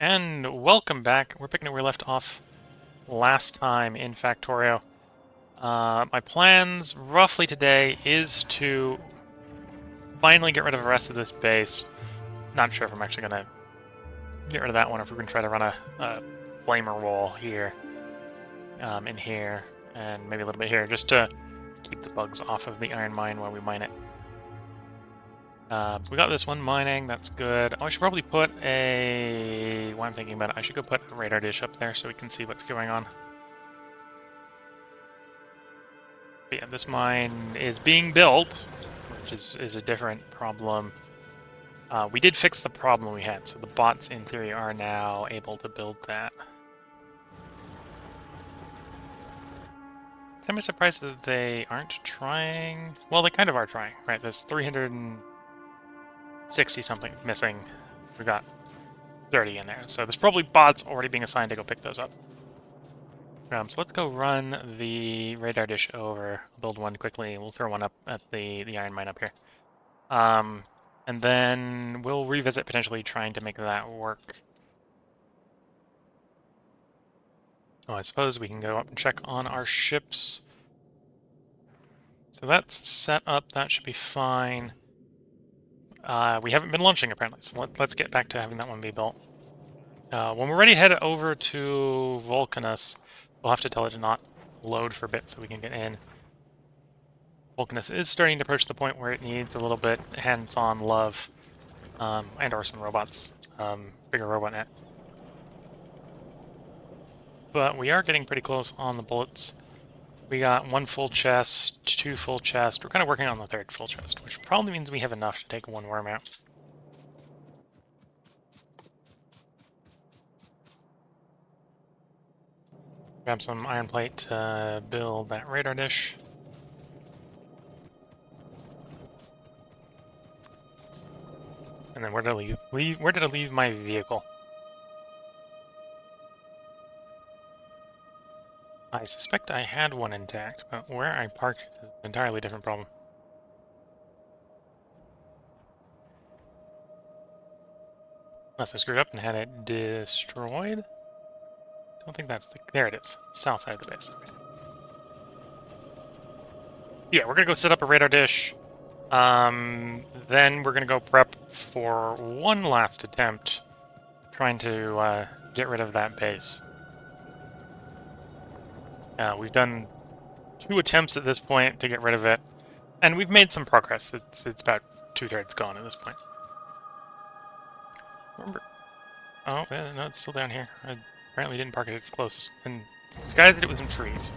And welcome back. We're picking up where we left off last time in Factorio. My plans roughly today is to finally get rid of the rest of this base. Not sure if I'm actually going to get rid of that one, or if we're going to try to run a flamer wall here, in here, and maybe a little bit here, just to keep the bugs off of the iron mine while we mine it. We got this one mining, that's good. Oh, I should probably put a... While I'm thinking about it, I should go put a radar dish up there so we can see what's going on. But yeah, this mine is being built, which is a different problem. We did fix the problem we had, so the bots, in theory, are now able to build that. I'm surprised that they aren't trying... Well, they kind of are trying, right? There's 360-something missing. We've got 30 in there, so there's probably bots already being assigned to go pick those up. So let's go run the radar dish over. I'll build one quickly. We'll throw one up at the iron mine up here. And then we'll revisit potentially trying to make that work. Oh, I suppose we can go up and check on our ships. So that's set up. That should be fine. We haven't been launching, apparently, so let's get back to having that one be built. When we're ready to head over to Vulcanus, we'll have to tell it to not load for a bit so we can get in. Vulcanus is starting to approach the point where it needs a little bit hands-on love, and or some robots, bigger robot net. But we are getting pretty close on the bullets. We got one full chest, two full chests. We're kind of working on the third full chest, which probably means we have enough to take one worm out. Grab some iron plate to build that radar dish. And then where did I where did I leave my vehicle? I suspect I had one intact, but where I parked it is an entirely different problem. Unless I screwed up and had it destroyed? Don't think that's the... There it is. South side of the base. Okay. Yeah, we're gonna go set up a radar dish. Then we're gonna go prep for one last attempt trying to get rid of that base. We've done 2 attempts at this point to get rid of it, and we've made some progress. It's about 2/3 gone at this point. Remember? Oh, no, it's still down here. I apparently didn't park it as close, and disguised that it was in trees.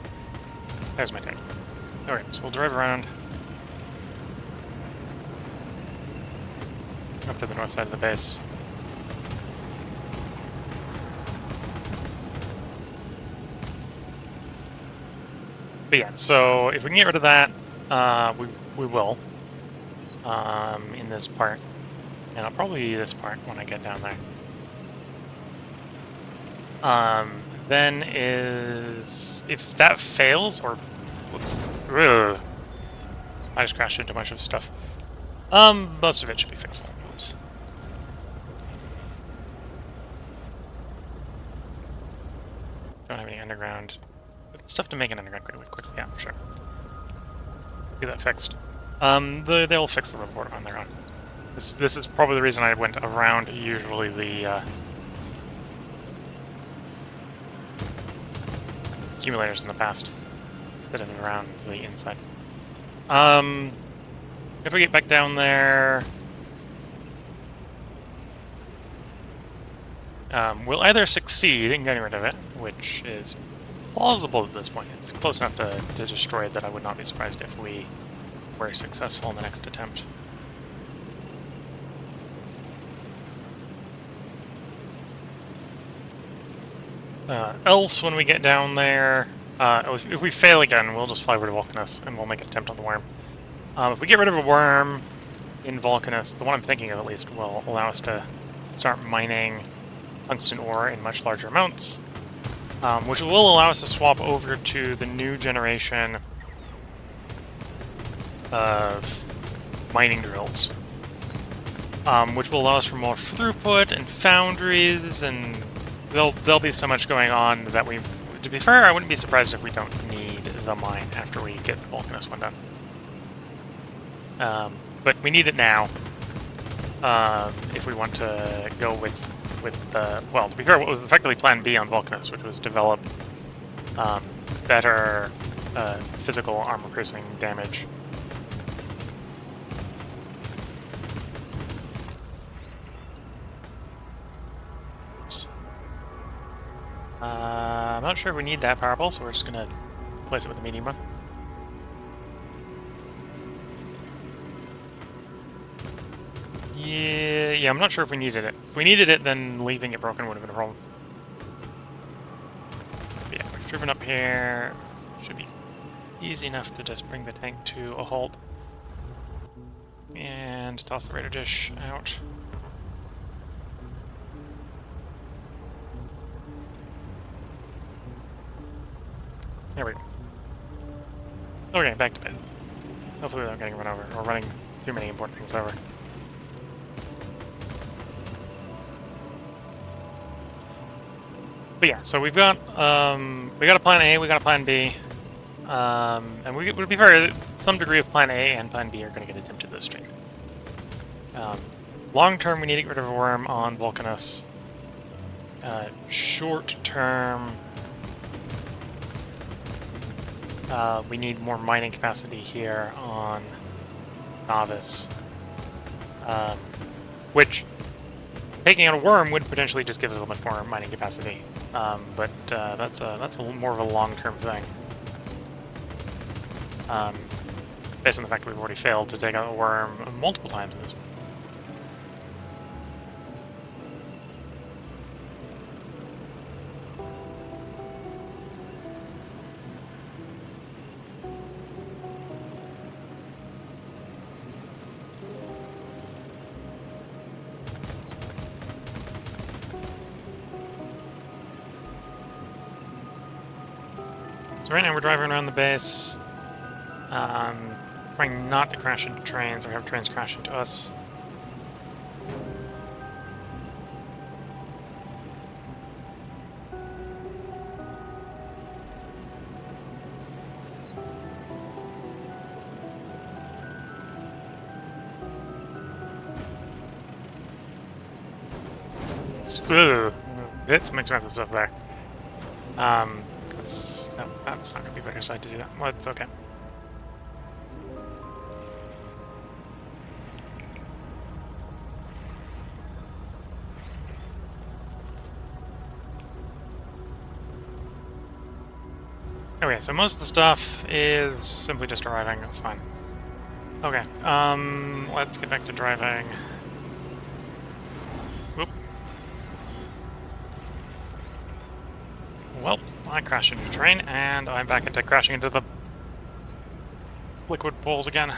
There's my tank. Alright, so we'll drive around up to the north side of the base. But yeah, so if we can get rid of that, we will, in this part. And I'll probably this part when I get down there. Then if that fails, or, whoops, ugh, I just crashed into a bunch of stuff. Most of it should be fixable. Oops. Don't have any underground. Stuff to make an underground quickly, yeah, sure. Get that fixed. They'll fix the report on their own. This is probably the reason I went around usually the accumulators in the past, instead of around the inside. If we get back down there, we'll either succeed in getting rid of it, which is plausible at this point. It's close enough to destroy it that I would not be surprised if we were successful in the next attempt. Else, when we get down there, if we fail again, we'll just fly over to Vulcanus and we'll make an attempt on the worm. If we get rid of a worm in Vulcanus, the one I'm thinking of at least, will allow us to start mining tungsten ore in much larger amounts, which will allow us to swap over to the new generation of mining drills. which will allow us for more throughput and foundries, and there'll be so much going on that we... To be fair, I wouldn't be surprised if we don't need the mine after we get the Vulcanus one done. But we need it now if we want to go with the... Well, to be fair, what was effectively Plan B on Vulcanus, which was develop better physical armor-piercing damage. I'm not sure if we need that power pole, so we're just going to replace it with the medium one. Yeah, I'm not sure if we needed it. If we needed it, then leaving it broken would have been a problem. But yeah, we've driven up here. Should be easy enough to just bring the tank to a halt. And toss the radar dish out. There we go. Okay, back to bed. Hopefully we're not getting run over, or running too many important things over. But yeah, so we got a plan A, we got a plan B, and we would be fair, some degree of plan A and plan B are going to get attempted this stream. Long term, we need to get rid of a worm on Vulcanus. Short term, we need more mining capacity here on Novice, which taking out a worm would potentially just give us a much more mining capacity, but that's a more of a long-term thing. Based on the fact that we've already failed to take out a worm multiple times in this one. So right now we're driving around the base, trying not to crash into trains or have trains crash into us. Hit some expensive stuff there. That's not going to be a better side to do that. Well, it's okay. Okay, so most of the stuff is simply just arriving. That's fine. Okay, let's get back to driving. Whoop. Well, I crashed into a train, and I'm back into crashing into the liquid pools again.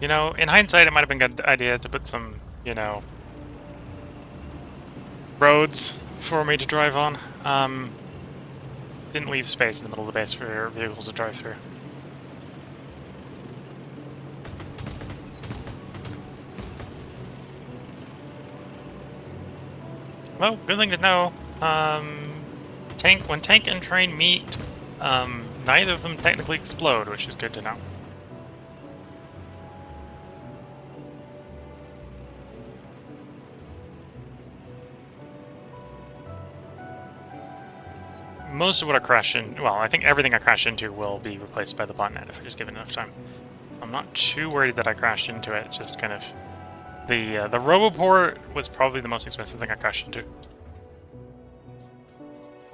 You know, in hindsight, it might have been a good idea to put some, you know, roads for me to drive on. Didn't leave space in the middle of the base for vehicles to drive through. Well, good thing to know. When tank and train meet, neither of them technically explode, which is good to know. Most of what I crash in, well, I think everything I crash into will be replaced by the botnet if I just give it enough time. So I'm not too worried that I crashed into it, just kind of... The Roboport was probably the most expensive thing I crashed into.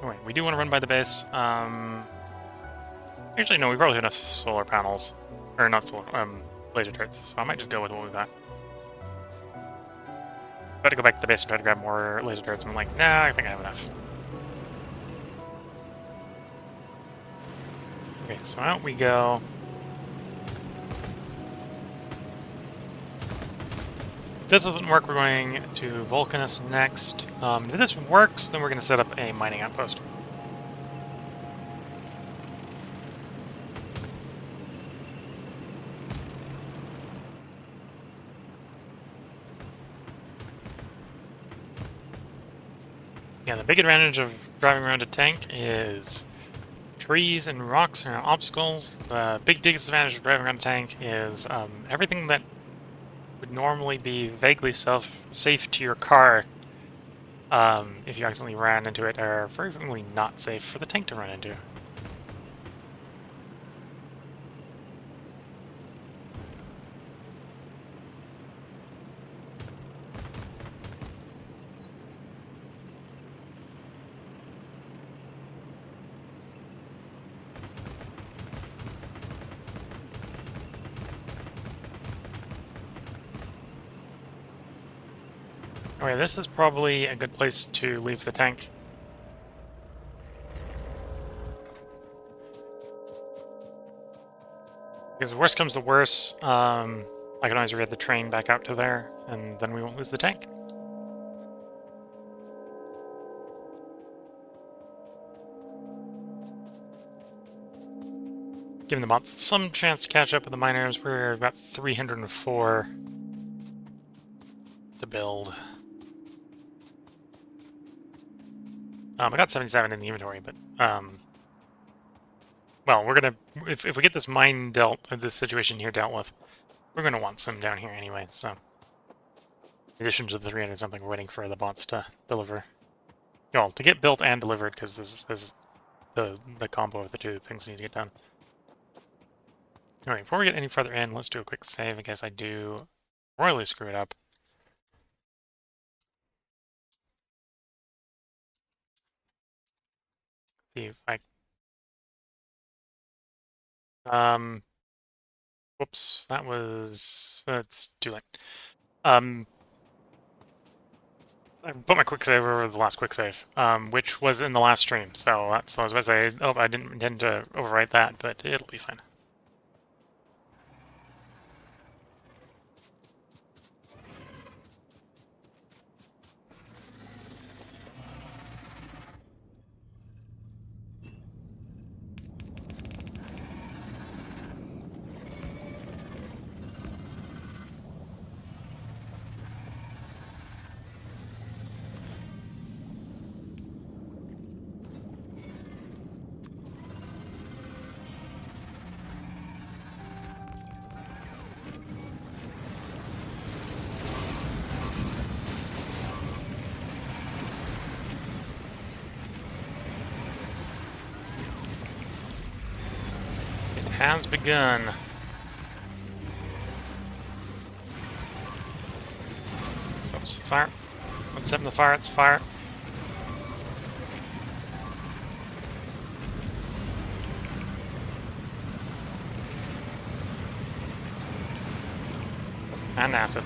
Oh, wait, we do want to run by the base. Actually, no, we probably have enough solar panels. Or not solar, laser turrets, so I might just go with what we've got. Got to go back to the base and try to grab more laser turrets, and I'm like, nah, I think I have enough. Okay, so out we go. If this doesn't work, we're going to Vulcanus next. If this works, then we're going to set up a mining outpost. Yeah, the big advantage of driving around a tank is trees and rocks are obstacles. The big disadvantage of driving around a tank is everything that would normally be vaguely safe to your car, if you accidentally ran into it, are very frequently not safe for the tank to run into. Okay, this is probably a good place to leave the tank. Because worst comes to worst, I can always rid the train back out to there, and then we won't lose the tank. Giving the bots some chance to catch up with the miners. We're about 304 to build. I got 77 in the inventory, but well, we're gonna if we get this this situation here dealt with, we're gonna want some down here anyway. So, in addition to the 300 something, we're waiting for the bots to deliver. Well, to get built and delivered, because this is the combo of the two things need to get done. Alright, before we get any further in, let's do a quick save in case I do royally screw it up. See if I... Whoops, that was... it's too late. I put my quick save over the last quick save, which was in the last stream, so that's what I was about to say. Oh, I didn't intend to overwrite that, but it'll be fine. Has begun. Oops, fire. What's up in the fire? It's fire. And acid.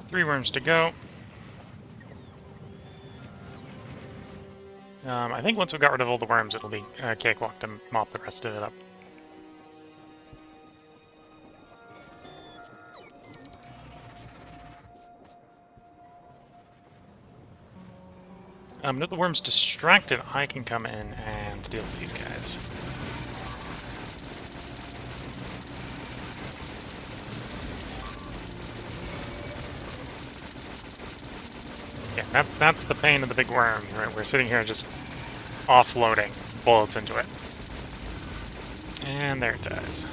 Three worms to go. I think once we got rid of all the worms, it'll be a cakewalk to mop the rest of it up. If the worm's distracted, I can come in and deal with these guys. Yeah, that's the pain of the big worm, right? We're sitting here just offloading bullets into it. And there it dies.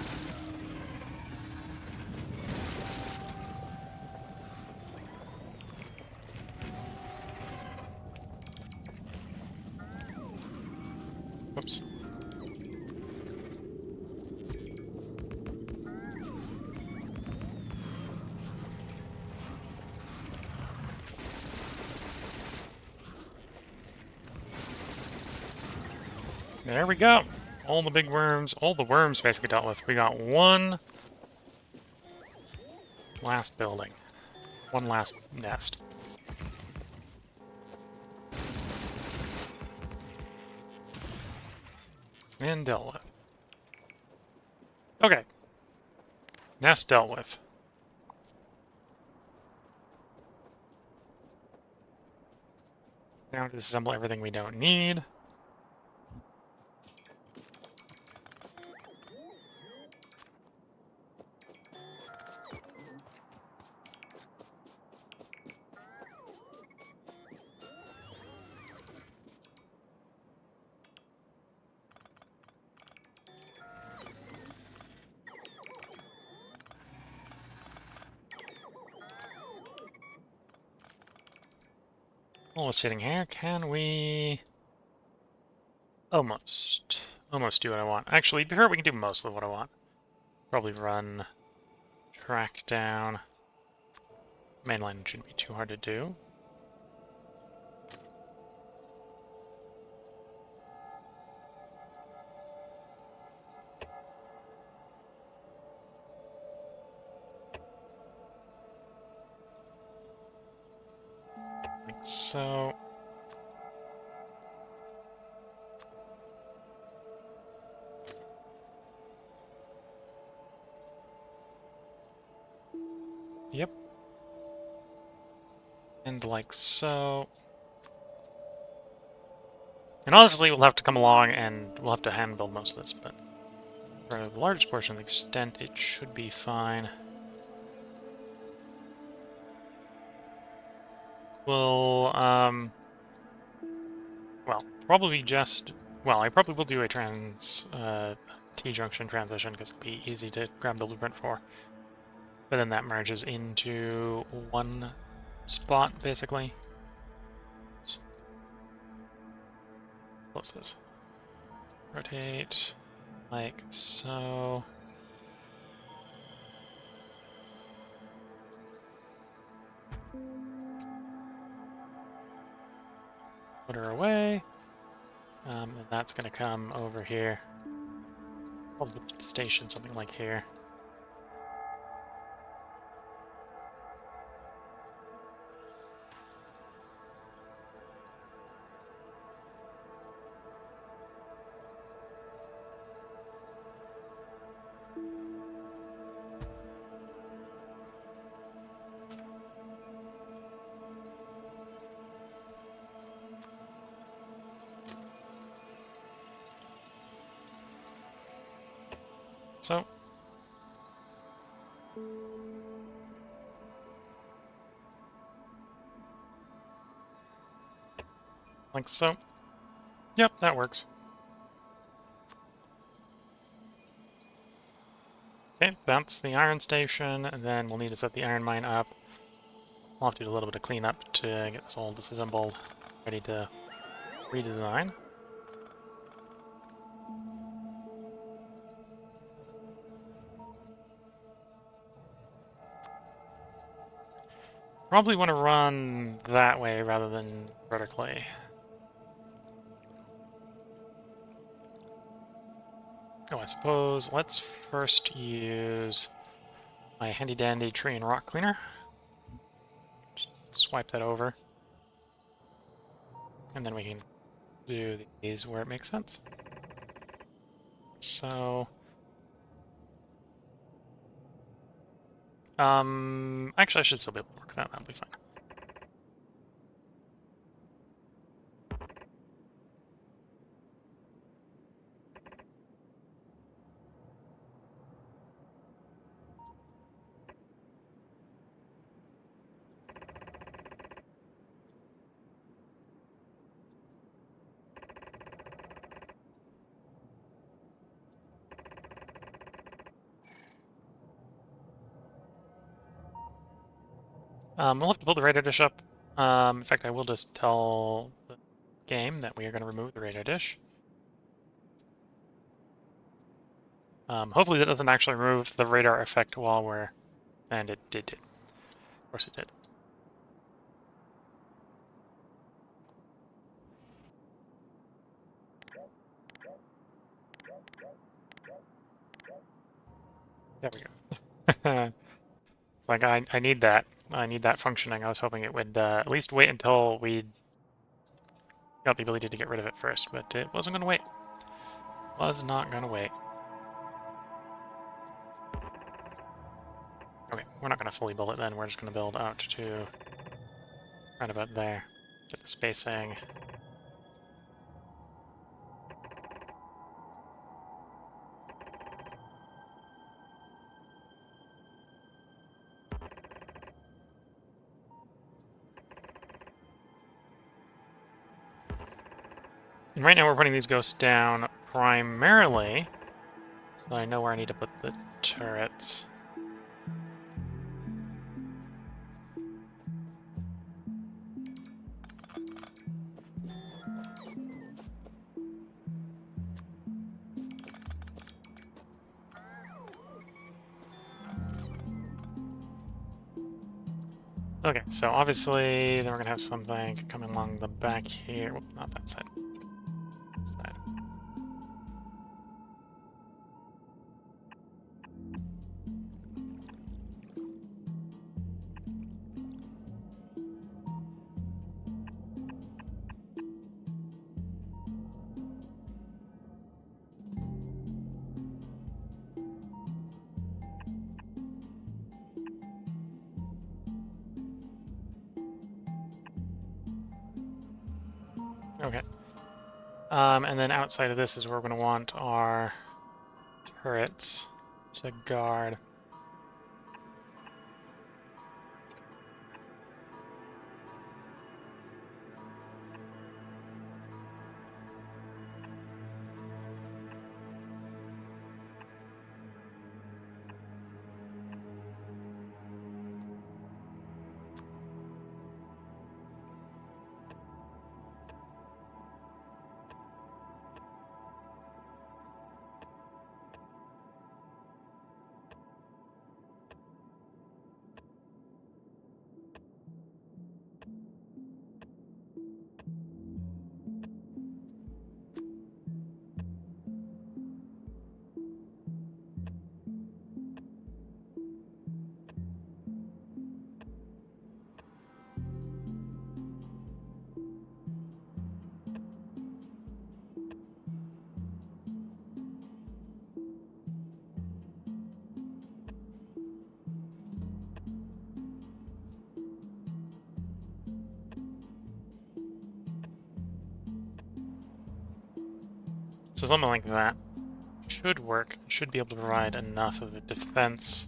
Whoops. There we go. All the big worms, all the worms basically dealt with. We got one last building. One last nest. And dealt with. Okay. Nest dealt with. Now to disassemble everything we don't need. Almost sitting here. Can we... Almost do what I want. Actually, before we can do most of what I want. Probably run track down. Mainline shouldn't be too hard to do. Like so. Yep. And like so. And obviously we'll have to come along and we'll have to hand build most of this, but for the largest portion of the extent, it should be fine. We'll, well, probably just, well, I probably will do a T-junction transition because it'll be easy to grab the blueprint for. But then that merges into one spot, basically. Oops. Close this. Rotate, like so. Put her away. And that's going to come over here. Probably station something like here. So, like so. Yep, that works. Okay, that's the iron station, and then we'll need to set the iron mine up. We'll have to do a little bit of cleanup to get this all disassembled, ready to redesign. Probably want to run that way rather than vertically. Oh, I suppose let's first use my handy-dandy tree and rock cleaner. Just swipe that over. And then we can do these where it makes sense. So... actually I should still be able to work that, that'll be fine. We'll have to build the radar dish up. In fact, I will just tell the game that we are going to remove the radar dish. Hopefully that doesn't actually remove the radar effect while we're... And it did. Of course it did. There we go. It's like, I need that. I need that functioning. I was hoping it would at least wait until we got the ability to get rid of it first, but it wasn't going to wait. Was not going to wait. Okay, we're not going to fully build it then. We're just going to build out to right about there. Get the spacing. And right now we're putting these ghosts down primarily so that I know where I need to put the turrets. Okay, so obviously then we're gonna have something coming along the back here. Whoop, not that side. Side. Okay. And then outside of this is where we're gonna want our turrets to guard. So something like that should work. Should be able to provide enough of a defense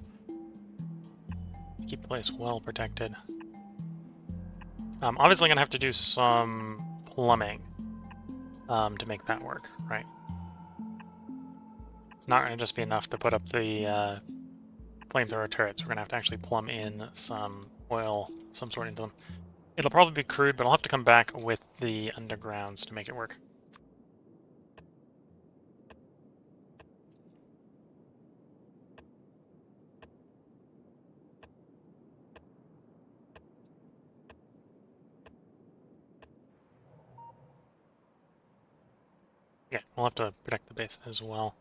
to keep the place well protected. Obviously, I'm gonna have to do some plumbing to make that work, right? It's not gonna just be enough to put up the flamethrower turrets. We're gonna have to actually plumb in some oil, some sort into them. It'll probably be crude, but I'll have to come back with the undergrounds to make it work. Yeah, we'll have to protect the base as well.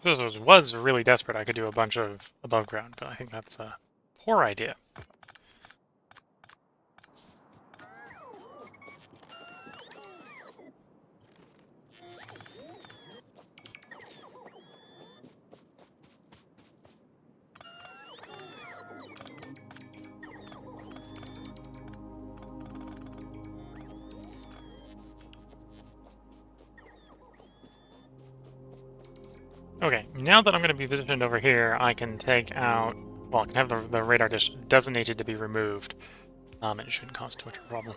If this was really desperate, I could do a bunch of above ground, but I think that's a poor idea. Okay, now that I'm going to be positioned over here, I can take out... Well, I can have the radar dish designated to be removed. And it shouldn't cause too much of a problem.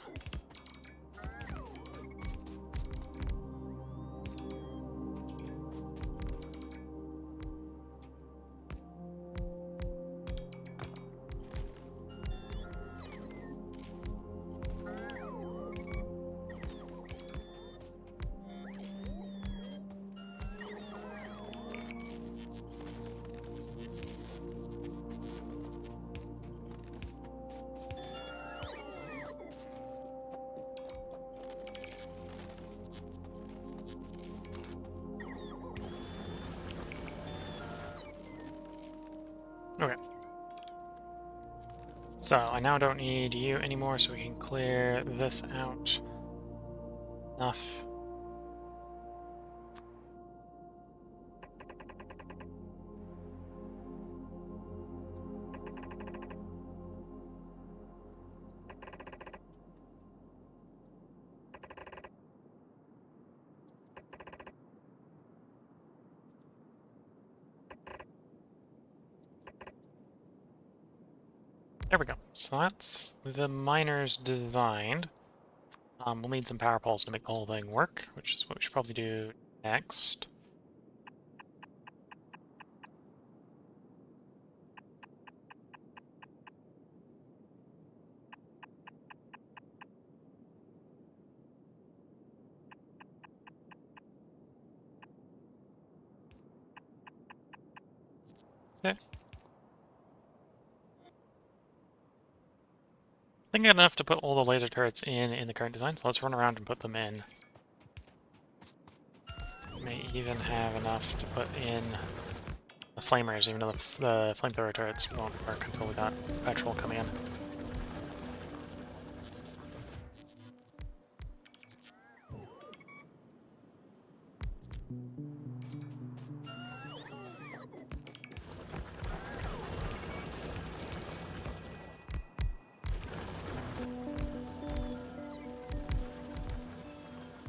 So I now don't need you anymore, so we can clear this out. Enough. There we go. So that's the miners designed. We'll need some power poles to make the whole thing work, which is what we should probably do next. Okay. I think I got enough to put all the laser turrets in the current design, so let's run around and put them in. May even have enough to put in the flamers, even though the flamethrower turrets won't work until we got petrol coming in.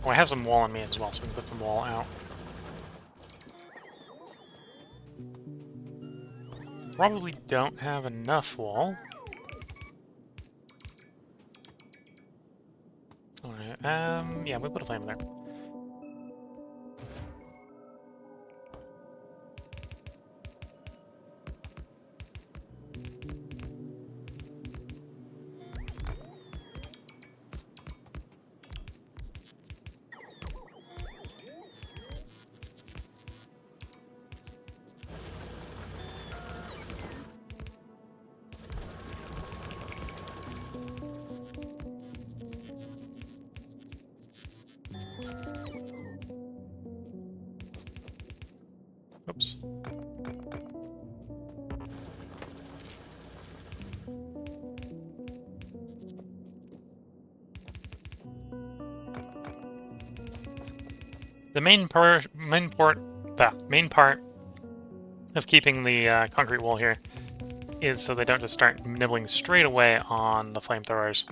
Oh, I have some wall on me as well, so we can put some wall out. Probably don't have enough wall. Alright, yeah, we'll put a flame there. Oops. The main part of keeping the concrete wall here is so they don't just start nibbling straight away on the flamethrowers.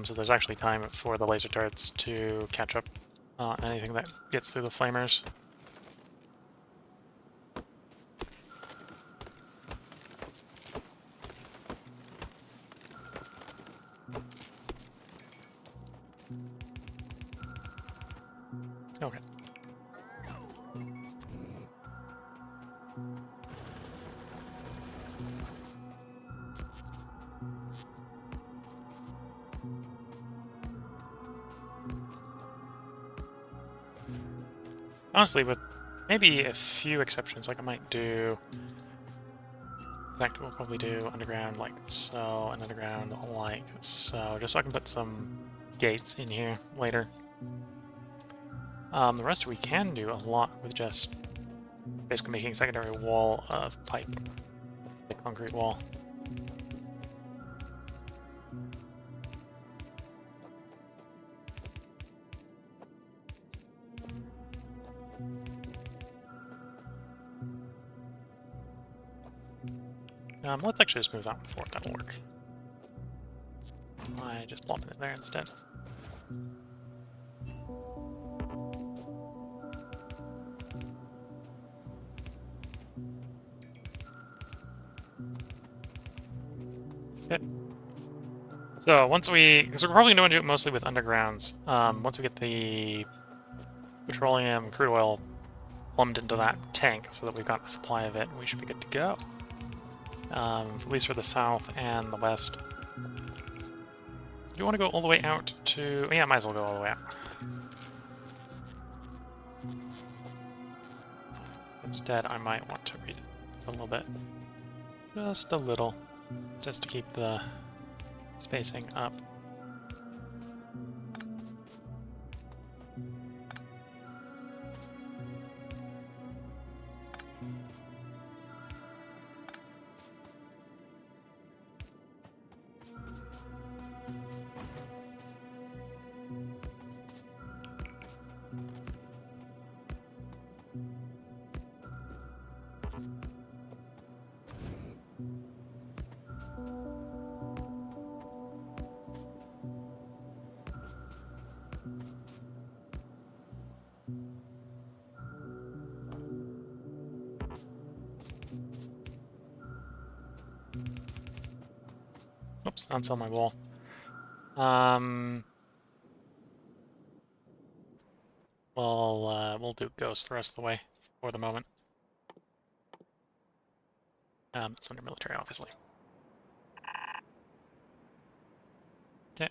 So there's actually time for the laser turrets to catch up on anything that gets through the flamers. Okay. Honestly, with maybe a few exceptions, like I might do... In fact, we'll probably do underground like so, and underground like so, just so I can put some gates in here later. The rest we can do a lot with just basically making a secondary wall of pipe, the concrete wall. Let's actually just move that forward, that'll work. I just plop it there instead. Okay. So once because we're probably going to do it mostly with undergrounds. Once we get the petroleum, crude oil plumbed into that tank so that we've got a supply of it, we should be good to go. At least for the south and the west. Do you want to go all the way out to... Yeah, might as well go all the way out. Instead, I might want to read it a little bit. Just a little. Just to keep the spacing up. Oops, that's on my wall. We'll do ghost the rest of the way for the moment. It's under military, obviously. Okay.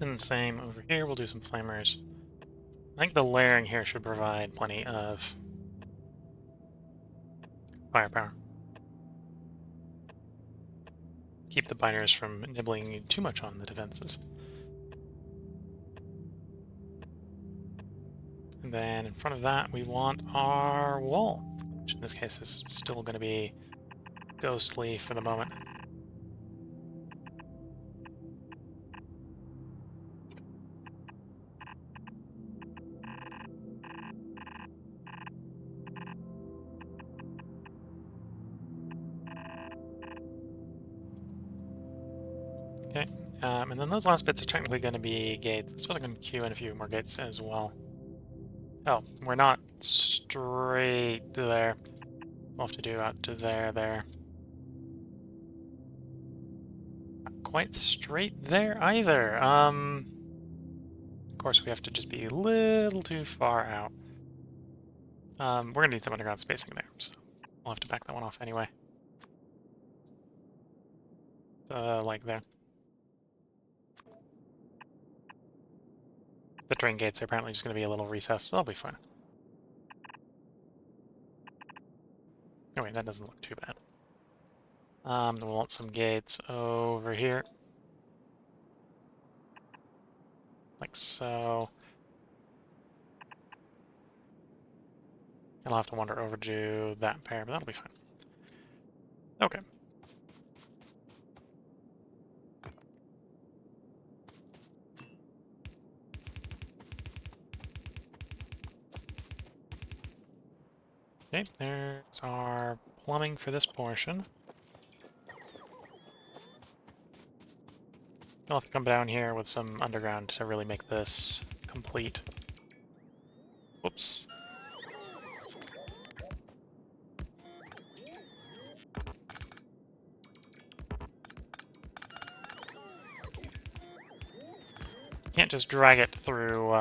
And the same over here, we'll do some flamers. I think the layering here should provide plenty of firepower. Keep the biners from nibbling too much on the defenses. And then in front of that, we want our wall, which in this case is still going to be ghostly for the moment. Okay, and then those last bits are technically going to be gates. I suppose I can queue in a few more gates as well. Oh, we're not straight there. We'll have to do out to there. Not quite straight there either. Of course, we have to just be a little too far out. We're going to need some underground spacing there, so we'll have to back that one off anyway. Like there. The train gates are apparently just going to be a little recessed, so that'll be fine. Oh wait, that doesn't look too bad. Then we'll want some gates over here. Like so. I'll have to wander over to that pair, but that'll be fine. Okay. Okay, there's our plumbing for this portion. I'll have to come down here with some underground to really make this complete. Whoops. Can't just drag it through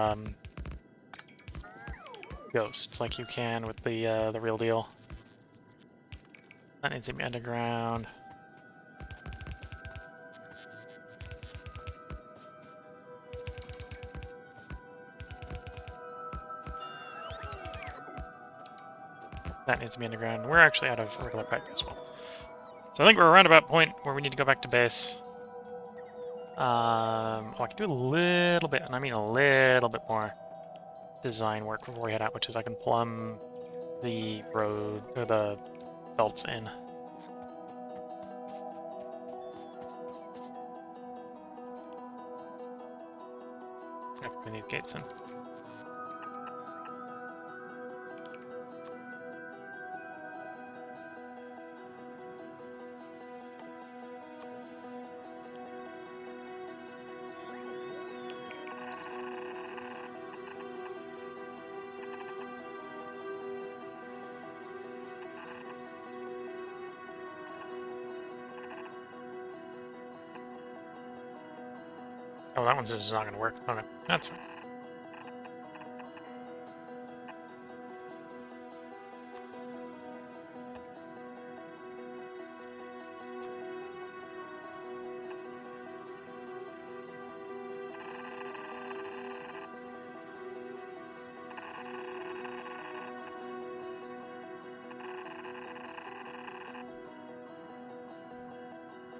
ghosts like you can with the real deal. That needs to be underground. That needs to be underground. We're actually out of regular pipe as well. So I think we're around about point where we need to go back to base. I can do a little bit, and I mean a little bit more design work before we head out, which is I can plumb the road, or the belts in. We need gates in. Oh, that one's just not going to work. Okay, that's fine.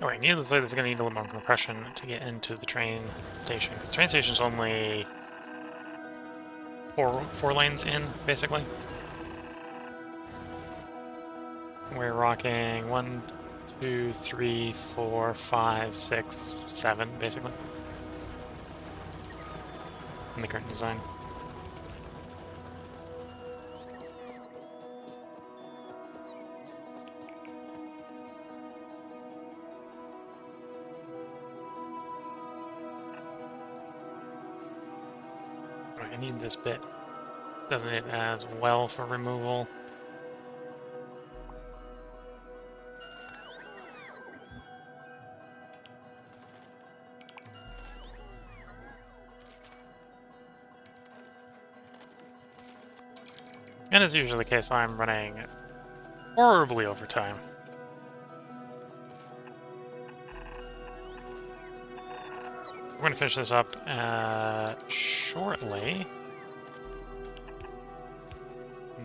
Oh wait, needless to say, this is going to need a little more compression to get into the train station, because the train station is only four lanes in, basically. We're rocking 1, 2, 3, 4, 5, 6, 7, basically, in the current design. I need this bit, doesn't it, as well for removal? And as usually the case, I'm running horribly over time. So we're going to finish this up shortly.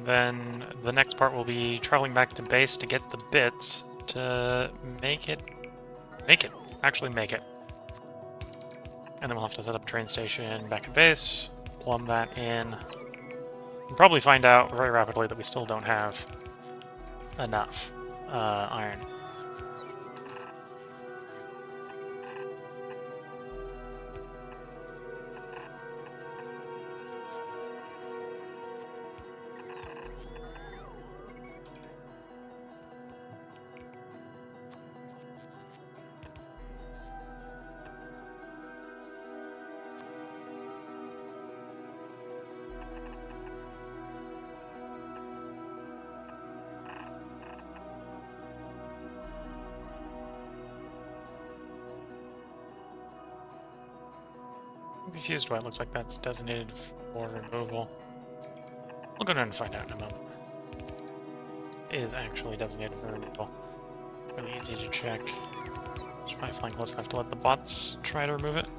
Then the next part will be traveling back to base to get the bits to actually make it. And then we'll have to set up a train station back at base, plumb that in, and probably find out very rapidly that we still don't have enough iron. I'm confused why it looks like that's designated for removal. We'll go down and find out in a moment. It is actually designated for removal. Really easy to check. Just my flank list, have to let the bots try to remove it.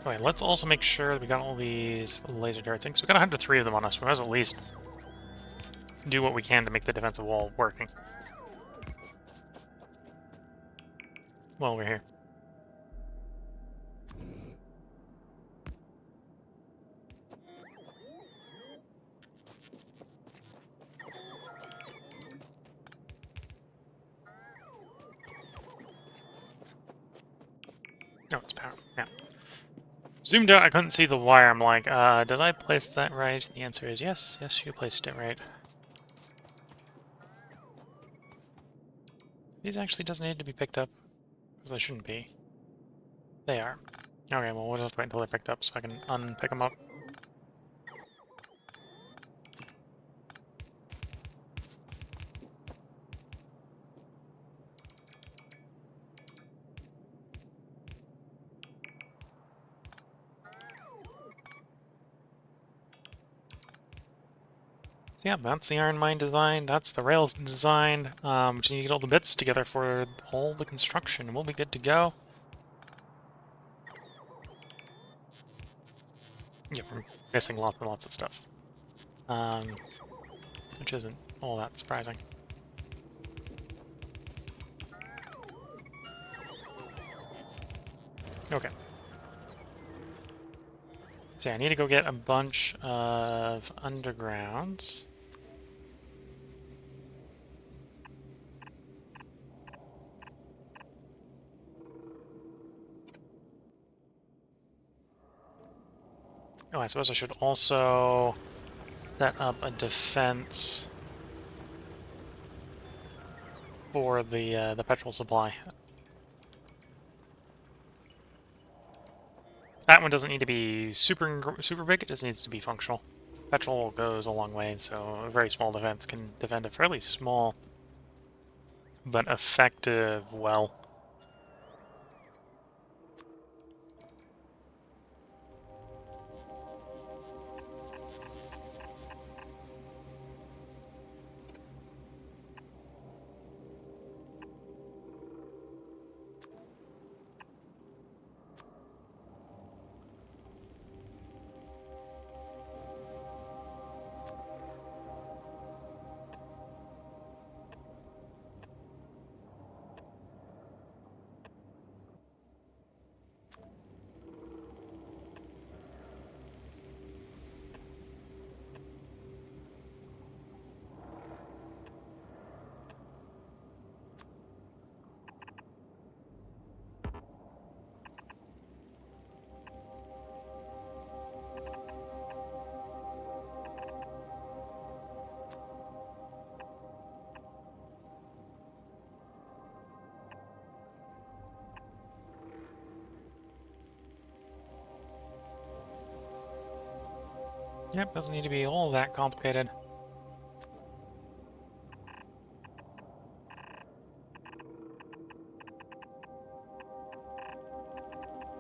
Okay, let's also make sure that we got all these laser turret things. We got 103 of them on us. We must at least do what we can to make the defensive wall working while we're here. Oh, it's power. Yeah. Zoomed out, I couldn't see the wire. I'm like, did I place that right? The answer is yes. Yes, you placed it right. These actually doesn't need to be picked up, because they shouldn't be. They are. Okay, well, we'll just wait until they're picked up so I can unpick them up. So yeah, that's the iron mine design. That's the rails design. Just need to get all the bits together for all the construction. We'll be good to go. Yeah, we're missing lots and lots of stuff. Which isn't all that surprising. Okay. So yeah, I need to go get a bunch of undergrounds. Oh, I suppose I should also set up a defense for the petrol supply. That one doesn't need to be super big, it just needs to be functional. Petrol goes a long way, so a very small defense can defend a fairly small but effective well. Yep, doesn't need to be all that complicated.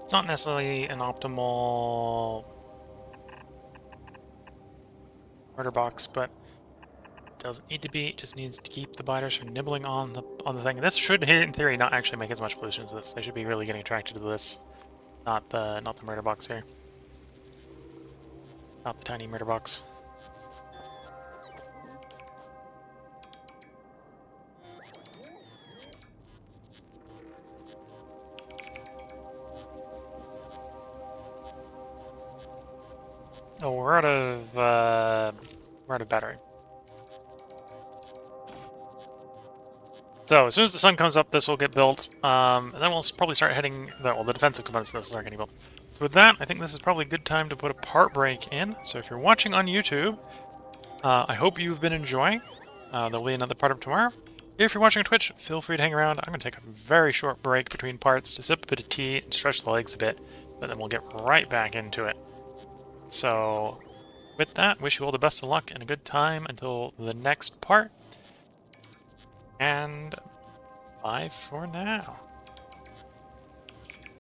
It's not necessarily an optimal murder box, but it doesn't need to be. It just needs to keep the biters from nibbling on the thing. This should, in theory, not actually make as much pollution as this. They should be really getting attracted to this, not the murder box here, not the tiny murder box. Oh, we're out of battery. So as soon as the sun comes up, this will get built, and then we'll probably start heading. Well, the defensive components of this are getting built. So with that, I think this is probably a good time to put a part break in. So if you're watching on YouTube, I hope you've been enjoying. There'll be another part of tomorrow. If you're watching on Twitch, feel free to hang around. I'm going to take a very short break between parts to sip a bit of tea and stretch the legs a bit, but then we'll get right back into it. So with that, wish you all the best of luck and a good time until the next part. And bye for now.